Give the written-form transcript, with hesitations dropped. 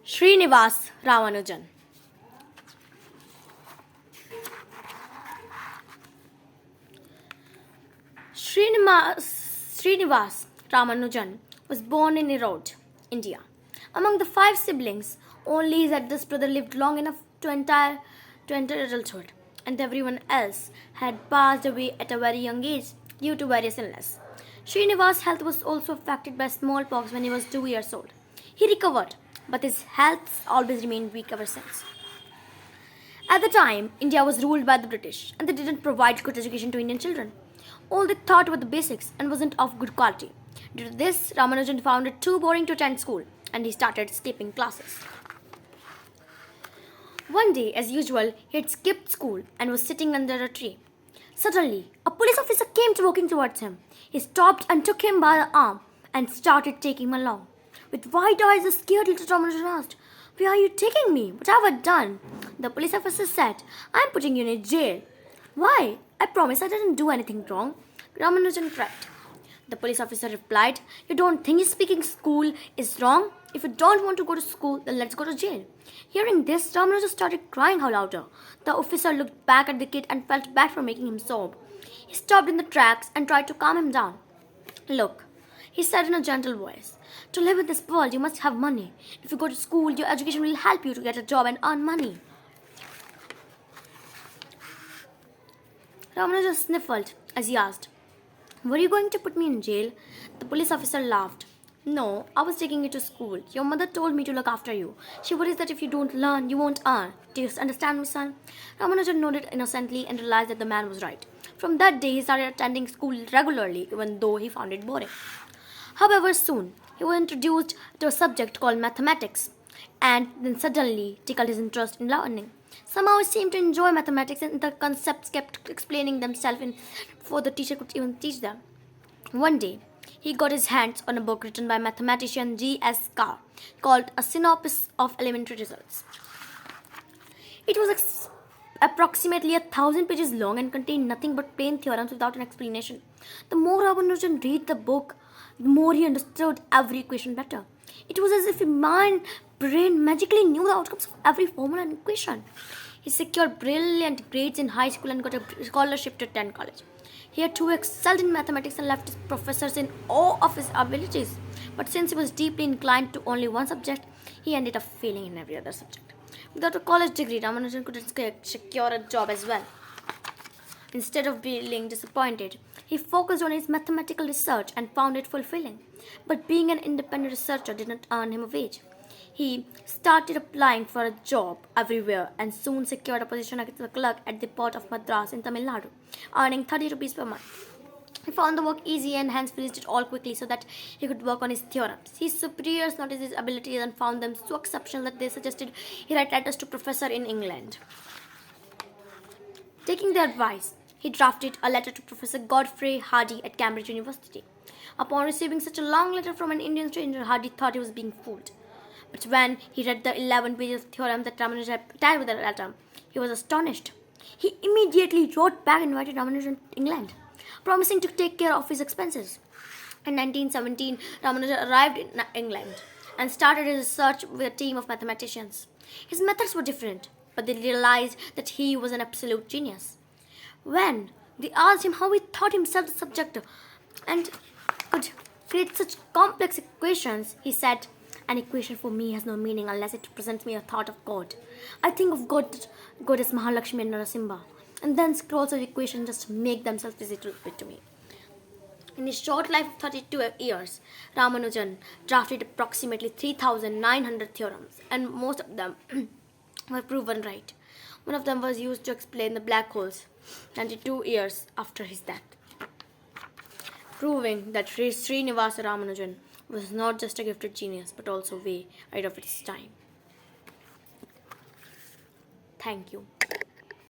Srinivasa Ramanujan. Srinivasa Ramanujan was born in Erode, India. Among the five siblings, only his eldest brother lived long enough to enter adulthood, and everyone else had passed away at a very young age due to various illness. Srinivasa's health was also affected by smallpox when he was 2 years old. He recovered, but his health always remained weak ever since. At the time, India was ruled by the British, and they didn't provide good education to Indian children. All they taught were the basics and wasn't of good quality. Due to this, Ramanujan found it too boring to attend school, and he started skipping classes. One day, as usual, he had skipped school and was sitting under a tree. Suddenly, a police officer came walking towards him. He stopped and took him by the arm and started taking him along. With wide eyes, a scared little Ramanujan asked, "Where are you taking me? What have I done?" The police officer said, "I am putting you in a jail." "Why? I promise I didn't do anything wrong," Ramanujan cried. The police officer replied, "You don't think speaking school is wrong? If you don't want to go to school, then let's go to jail." Hearing this, Ramanujan started crying louder. The officer looked back at the kid and felt bad for making him sob. He stopped in the tracks and tried to calm him down. "Look," he said in a gentle voice, "to live in this world, you must have money. If you go to school, your education will help you to get a job and earn money." Ramanujan sniffled as he asked, "Were you going to put me in jail?" The police officer laughed. "No, I was taking you to school. Your mother told me to look after you. She worries that if you don't learn, you won't earn. Do you understand me, son?" Ramanujan nodded innocently and realized that the man was right. From that day, he started attending school regularly, even though he found it boring. However, soon, he was introduced to a subject called mathematics, and then suddenly tickled his interest in learning. Somehow he seemed to enjoy mathematics, and the concepts kept explaining themselves before the teacher could even teach them. One day, he got his hands on a book written by mathematician G.S. Carr called A Synopsis of Elementary Results. It was approximately 1,000 pages long and contained nothing but plain theorems without an explanation. The more Ramanujan read the book, the more he understood every equation better. It was as if his brain magically knew the outcomes of every formula and equation. He secured brilliant grades in high school and got a scholarship to attend college. He too excelled in mathematics and left his professors in awe of his abilities. But since he was deeply inclined to only one subject, he ended up failing in every other subject. Without a college degree, Ramanujan couldn't secure a job as well. Instead of being disappointed, he focused on his mathematical research and found it fulfilling. But being an independent researcher did not earn him a wage. He started applying for a job everywhere and soon secured a position as a clerk at the port of Madras in Tamil Nadu, earning 30 rupees per month. He found the work easy and hence finished it all quickly so that he could work on his theorems. His superiors noticed his abilities and found them so exceptional that they suggested he write letters to professor in England. Taking their advice, he drafted a letter to Professor Godfrey Hardy at Cambridge University. Upon receiving such a long letter from an Indian stranger, Hardy thought he was being fooled. But when he read the 11 pages of theorem that Ramanujan had attached with the letter, he was astonished. He immediately wrote back and invited Ramanujan to England, promising to take care of his expenses. In 1917, Ramanujan arrived in England and started his research with a team of mathematicians. His methods were different, but they realized that he was an absolute genius. When they asked him how he thought himself the subject and could create such complex equations, he said, "An equation for me has no meaning unless it presents me a thought of God. I think of God as Mahalakshmi and Narasimha, and then scrolls of equations just make themselves visible to me." In his short life of 32 years, Ramanujan drafted approximately 3,900 theorems, and most of them were proven right. One of them was used to explain the black holes 92 years after his death, proving that Srinivasa Ramanujan was not just a gifted genius but also way ahead of its time. Thank you.